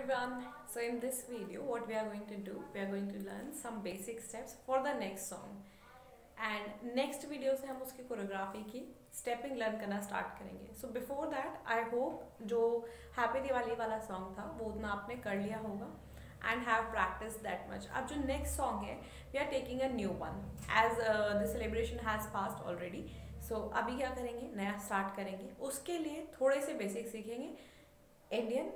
everyone. So in this video what we are going to do, we are going to learn some basic steps for the next song and next video से हम उसकी choreography की stepping learn करना start करेंगे. So before that I hope जो happy Diwali वाला song था वो उतना आपने कर लिया होगा and have practice that much. अब जो नेक्स्ट सॉन्ग है we are taking a new one as the celebration has passed already. So अभी क्या करेंगे, नया स्टार्ट करेंगे. उसके लिए थोड़े से बेसिक सीखेंगे, इंडियन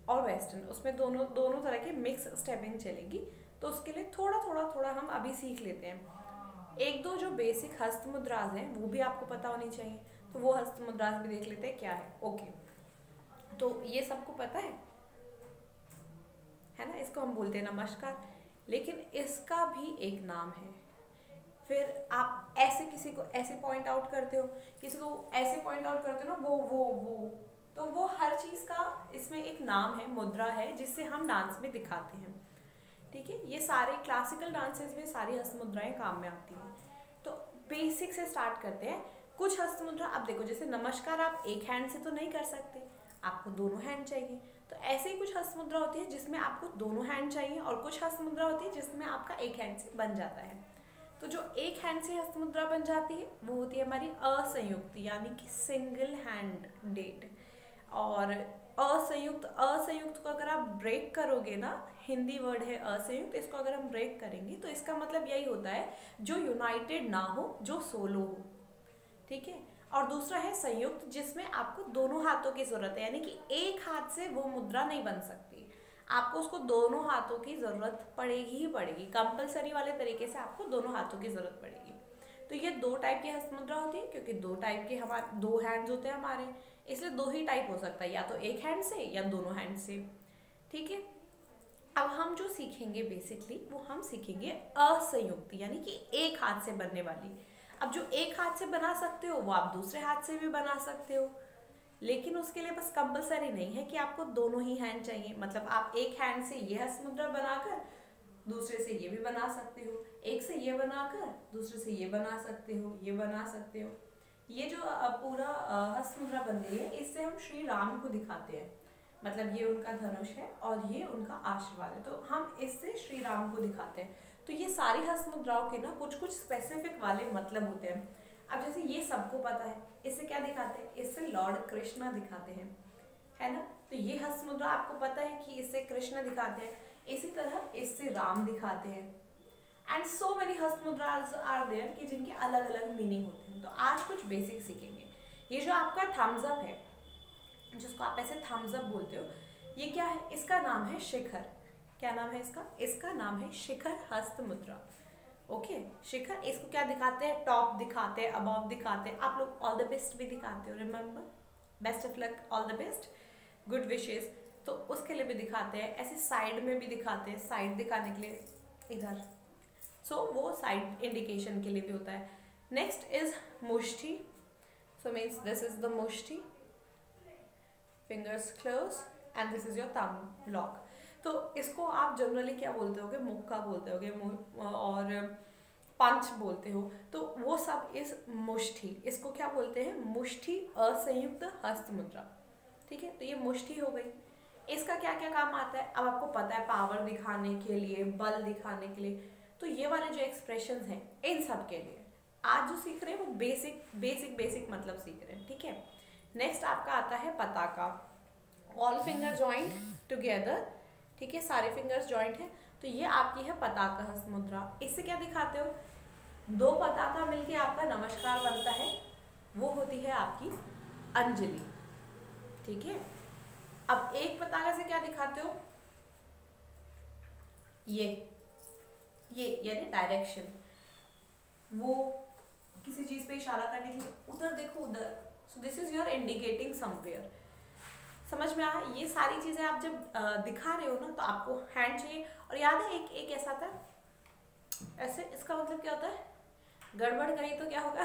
और वेस्टर्न, उसमें दोनों तरह की मिक्स स्टेपिंग चलेगी. तो उसके लिए थोड़ा हम अभी सीख लेते हैं. एक दो जो बेसिक हस्त मुद्राज हैं वो भी आपको पता होनी चाहिए, तो वो हस्त मुद्राज भी देख लेते हैं क्या है. ओके, तो ये सबको पता है ना. इसको हम बोलते हैं नमस्कार, लेकिन इसका भी एक नाम है. फिर आप ऐसे किसी को ऐसे पॉइंट आउट करते हो, किसी को ऐसे पॉइंट आउट करते हो ना, वो तो वो हर चीज़ का इसमें एक नाम है, मुद्रा है, जिससे हम डांस में दिखाते हैं. ठीक है, ये सारे क्लासिकल डांसेस में सारी हस्त मुद्राएं काम में आती हैं. तो बेसिक से स्टार्ट करते हैं. कुछ हस्त मुद्रा आप देखो, जैसे नमस्कार आप एक हैंड से तो नहीं कर सकते, आपको दोनों हैंड चाहिए. तो ऐसे ही कुछ हस्त मुद्रा होती है जिसमें आपको दोनों हैंड चाहिए, और कुछ हस्त मुद्रा होती है जिसमें आपका एक हैंड से बन जाता है. तो जो एक हैंड से हस्त मुद्रा बन जाती है वो होती है हमारी असंयुक्त, यानी कि सिंगल हैंड डेट. और असंयुक्त को अगर आप ब्रेक करोगे ना, हिंदी वर्ड है असंयुक्त, इसको अगर हम ब्रेक करेंगे तो इसका मतलब यही होता है जो यूनाइटेड ना हो, जो सोलो हो. ठीक है. और दूसरा है संयुक्त, जिसमें आपको दोनों हाथों की जरूरत है, यानी कि एक हाथ से वो मुद्रा नहीं बन सकती, आपको उसको दोनों हाथों की जरूरत पड़ेगी ही पड़ेगी. कंपलसरी वाले तरीके से आपको दोनों हाथों की जरूरत पड़ेगी. तो ये दो टाइप की हस्त मुद्रा होती है, क्योंकि दो टाइप के हमारे दो हैंड्स होते हैं हमारे, इसलिए दो ही टाइप हो सकता है, या तो एक हैंड से या दोनों हैंड से. ठीक है. अब हम जो सीखेंगे बेसिकली वो हम सीखेंगे असंयुक्त, यानी कि एक हाथ से बनने वाली. अब जो एक हाथ से बना सकते हो वो आप दूसरे हाथ से भी बना सकते हो, लेकिन उसके लिए बस कंपलसरी नहीं है कि आपको दोनों ही हैंड चाहिए. मतलब आप एक हैंड से ये हस्त मुद्रा बनाकर दूसरे से ये भी बना सकते हो, एक से ये बनाकर दूसरे से ये बना सकते हो, ये बना सकते हो. ये जो पूरा हस्त मुद्रा बन रही है, इससे हम श्री राम को दिखाते हैं. मतलब ये उनका धनुष है और ये उनका आशीर्वाद है, तो हम इससे श्री राम को दिखाते हैं. तो ये सारी हस्त मुद्राओं के ना कुछ स्पेसिफिक वाले मतलब होते हैं. अब जैसे ये सबको पता है, इससे क्या दिखाते हैं, इससे लॉर्ड कृष्णा दिखाते हैं, है ना. तो ये हस्त मुद्रा आपको पता है कि इससे कृष्ण दिखाते हैं. इसी तरह इससे राम दिखाते हैं. एंड सो मेनी हस्त मुद्रास आर देयर कि जिनके अलग अलग मीनिंग होते हैं. तो आज कुछ बेसिक सीखेंगे. ये जो आपका थम्स अप है, जिसको आप ऐसे थम्स अप बोलते हो, ये क्या है, इसका नाम है शिखर. क्या नाम है इसका, इसका नाम है शिखर हस्त मुद्रा. ओके, शिखर. इसको क्या दिखाते हैं, टॉप दिखाते हैं, अबव दिखाते हैं. आप लोग ऑल द बेस्ट भी दिखाते हो, remember, best of luck, all the best, good wishes. तो उसके लिए भी दिखाते हैं. ऐसे साइड में भी दिखाते हैं, साइड दिखाने के लिए इधर. सो वो साइड इंडिकेशन के लिए भी होता है. नेक्स्ट इज मुष्टि. So means this is the मुष्टि, fingers close, and this is your thumb lock. तो इसको आप जनरली क्या बोलते होगे, मुक्का बोलते होगे और पंच बोलते हो. तो वो सब इस मुष्टि, इसको क्या बोलते हैं, मुष्टि असंयुक्त हस्त मुद्रा. ठीक है. तो ये मुष्टि हो गई. इसका क्या क्या काम आता है, अब आपको पता है, पावर दिखाने के लिए, बल दिखाने के लिए. तो ये वाले जो एक्सप्रेशंस हैं इन सब के लिए आज जो सीख रहे हैं वो बेसिक मतलब सीख रहे हैं. ठीक है. नेक्स्ट आपका आता है पताका. All finger joint together. ठीक है, सारे फिंगर्स जॉइंट है. तो ये आपकी है पताका हस्त मुद्रा. इससे क्या दिखाते हो, दो पताका मिलके आपका नमस्कार बनता है, वो होती है आपकी अंजलि. ठीक है. अब एक पताका से क्या दिखाते हो, ये यानी डायरेक्शन, वो किसी चीज पे इशारा करने के लिए, उधर देखो उधर. सो this is your indicating somewhere. समझ में आया. ये सारी चीजें आप जब दिखा रहे हो ना, तो आपको हैंड चाहिए. और याद है एक ऐसा था, ऐसे, इसका मतलब क्या होता है, गड़बड़ करी तो क्या होगा,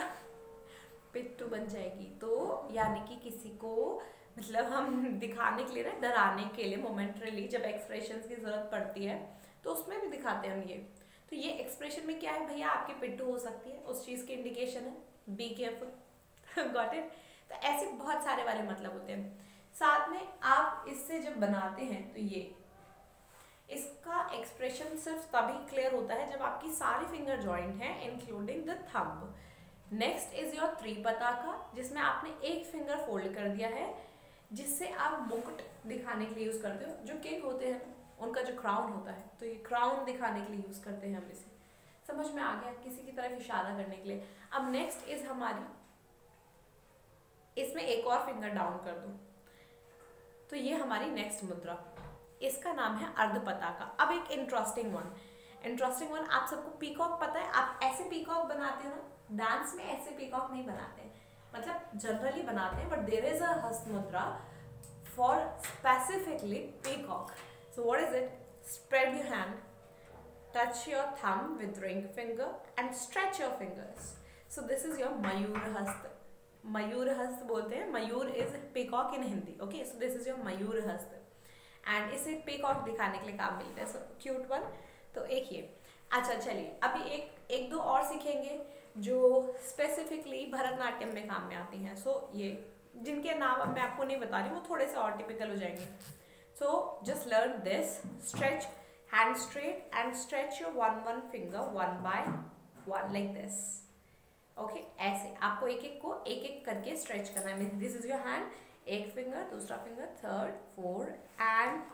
पिट्ठू बन जाएगी. तो यानी कि किसी को, मतलब हम दिखाने के लिए ना, डराने के लिए मोमेंटरीली जब एक्सप्रेशंस की जरूरत पड़ती है तो उसमें भी दिखाते हैं हम ये. तो ये एक्सप्रेशन में क्या है भैया, आपकी पिट्ठू हो सकती है, उस चीज़ की इंडिकेशन है, बी केयरफुल. Got it. तो ऐसे बहुत सारे वाले मतलब होते हैं. साथ में आप इससे इसे जब बनाते हैं तो ये इसका एक्सप्रेशन सिर्फ तभी क्लियर होता है जब आपकी सारी फिंगर जॉइंट हैं including the thumb. Next is your त्रिपताका, जिसमें आपने एक फिंगर फोल्ड कर दिया है, जिससे आप मुकुट दिखाने के लिए यूज करते हो। जो किंग होते हैं उनका जो क्राउन होता है, तो ये क्राउन दिखाने के लिए यूज करते हैं हम इसे। समझ में आ गया, किसी की तरफ इशारा करने के लिए। अब नेक्स्ट इज हमारी, इसमें एक और फिंगर डाउन कर दो, तो ये हमारी नेक्स्ट मुद्रा, इसका नाम है अर्धपताका। अब एक इंटरेस्टिंग वन, आप सबको पीकॉक पता है? आप ऐसे पीकॉक बनाते हो ना, डांस में ऐसे पीकॉक नहीं बनाते हैं, मतलब जनरली बनाते हैं, बट देयर इज अ हस्त मुद्रा for specifically peacock. So what is it? Spread your hand, touch your thumb with ring finger and stretch your fingers. So this is your मयूर हस्त। मयूर हस्त बोलते हैं, मयूर is peacock in Hindi. Okay, so this is your मयूर हस्त, and इसे पीकॉक दिखाने के लिए काम मिलता है। So cute one. तो एक ये। अच्छा चलिए, अभी एक दो और सीखेंगे जो स्पेसिफिकली भरतनाट्यम में काम में आती हैं। सो ये जिनके नाम अब मैं आपको नहीं बता रही, वो थोड़े से और टिपिकल हो जाएंगे। So just learn this, stretch hand straight and stretch your one finger one by one like this. Okay, ऐसे आपको एक एक करके स्ट्रेच करना है। दिस इज योर हैंड, एक फिंगर, दूसरा finger, third, fourth and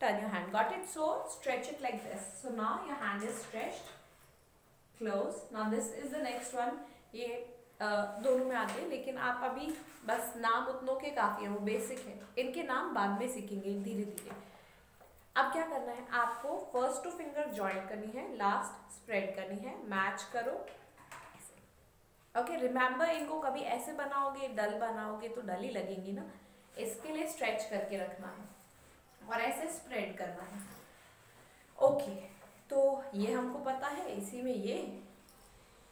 turn your hand. Got it? So stretch it like this. So now your hand is stretched, close. Now this is the next one. ये दोनों में आते हैं, लेकिन आप अभी बस नाम उतनों के काफ़ी हैं, वो बेसिक है। इनके नाम बाद में सीखेंगे धीरे धीरे। अब क्या करना है आपको? फर्स्ट टू फिंगर ज्वाइन करनी है, लास्ट स्प्रेड करनी है, मैच करो ऐसे। ओके, रिमेंबर इनको कभी ऐसे बनाओगे, डल बनाओगे तो डल ही लगेंगी ना, इसके लिए स्ट्रेच करके रखना है और ऐसे स्प्रेड करना है। ओके, तो ये हमको पता है। इसी में ये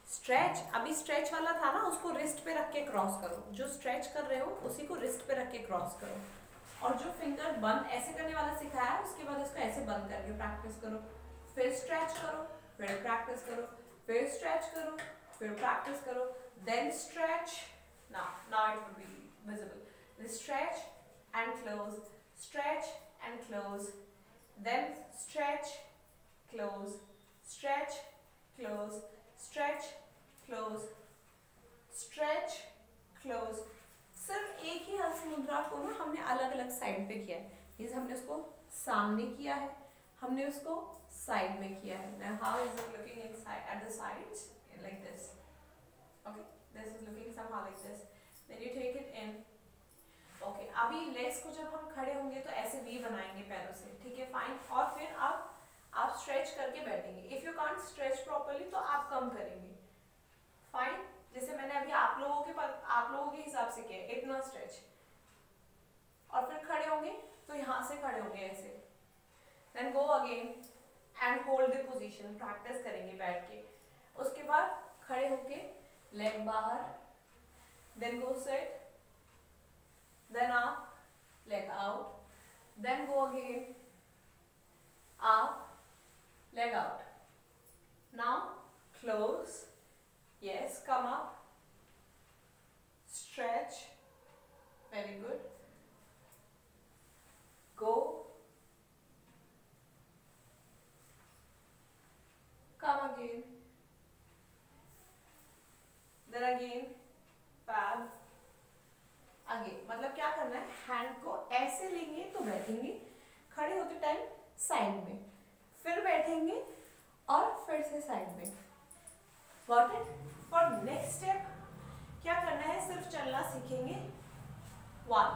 स्ट्रेच, अभी स्ट्रेच वाला था ना, उसको रिस्ट पे रख के क्रॉस करो। जो स्ट्रेच कर रहे हो उसी को रिस्ट पे रख के क्रॉस करो, और जो फिंगर बंद ऐसे करने वाला सिखाया है उसके बाद इसको ऐसे बंद करके प्रैक्टिस करो। फिर स्ट्रेच करो, फिर प्रैक्टिस करो, फिर स्ट्रेच करो, फिर प्रैक्टिस करो, then stretch. Now it will be visible. Stretch and close, stretch and close, then stretch, close, stretch, close, stretch, close, stretch, close। सिर्फ एक ही हस्त मुद्रा को ना हमने अलग अलग साइड पे किया है। जैसे हमने उसको सामने किया है, हमने उसको साइड में किया है। Now how is it looking inside at the sides? Like this. Okay, this is looking somehow like this. Then you take it in. Okay, अभी लेग्स को जब हम खड़े होंगे तो ऐसे वी बनाएंगे पैरों से, ठीक है, फाइन। और फिर आप स्ट्रेच करके बैठेंगे। If you can't stretch properly तो आप कम करेंगे, फाइन। जैसे मैंने अभी आप लोगों के हिसाब से किया, इतना स्ट्रेच, और फिर खड़े होंगे तो यहाँ से खड़े होंगे ऐसे, then go again and hold the position, practice करेंगे बैठ के। उसके बाद खड़े होके लेग बाहर, then go set, then up, leg out, then go again, up, leg out. Now close, yes, come up, stretch, very good, go, come again, then again, fab, आगे। मतलब क्या करना है, हैंड को ऐसे लेंगे तो बैठेंगे, खड़े होते टाइम साइड में, फिर बैठेंगे और फिर से साइड में। Got it? For next step क्या करना है, सिर्फ चलना सीखेंगे। 1,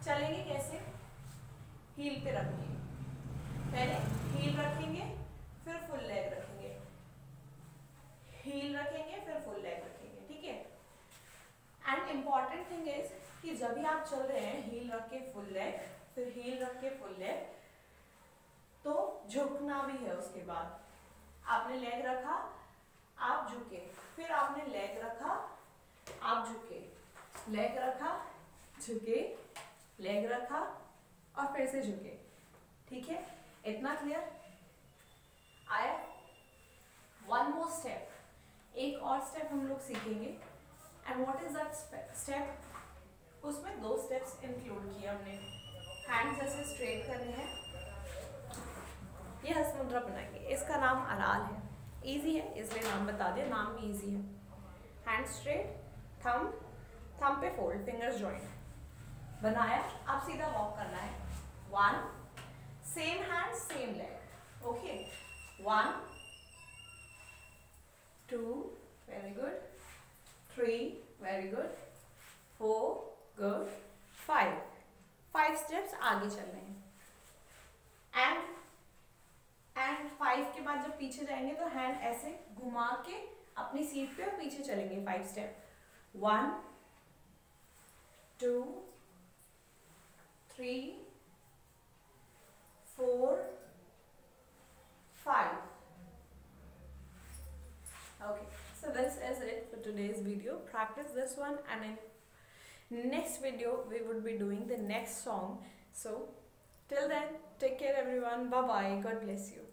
चलेंगे कैसे? हील पे रखेंगे, पहले हील रखेंगे, फिर फुल लेग रखेंगे, हील रखेंगे, फिर फुल लेग रखेंगे, ठीक है। एंड इम्पॉर्टेंट थिंग इज कि जब भी आप चल रहे हैं हील रख के फुल लेग, फिर हील रख के फुल लेग, तो झुकना भी है। उसके बाद आपने लेग रखा, आप झुके, फिर आपने लेग रखा, आप झुके, लेग रखा, झुके, लेग रखा और फिर से झुके, ठीक है। इतना क्लियर आया? वन मोर स्टेप, एक और स्टेप हम लोग सीखेंगे। And what is that step? उसमें 2 स्टेप्स इंक्लूड किए हमने। हैंड्स ऐसे स्ट्रेट करने हैं, ये हस्त मुद्रा बनाएंगे। इसका नाम अराल है, इजी है इसलिए नाम बता दिया, नाम भी इजी है। हैंड स्ट्रेट, थंब पे फोल्ड, फिंगर्स जॉइंट बनाया। अब सीधा वॉक करना है, 1, same hand same leg, okay, 1 2, very good, 3, very good, 4, good, 5 steps आगे चल रहे हैं। एंड 5 के बाद जब पीछे जाएंगे तो हैंड ऐसे घुमा के अपनी सीट पे और पीछे चलेंगे 5 step, 1 2 3 4 5. Okay, so this is it for today's video. Practice this one, and in next video we would be doing the next song. So till then, take care everyone, bye bye, God bless you.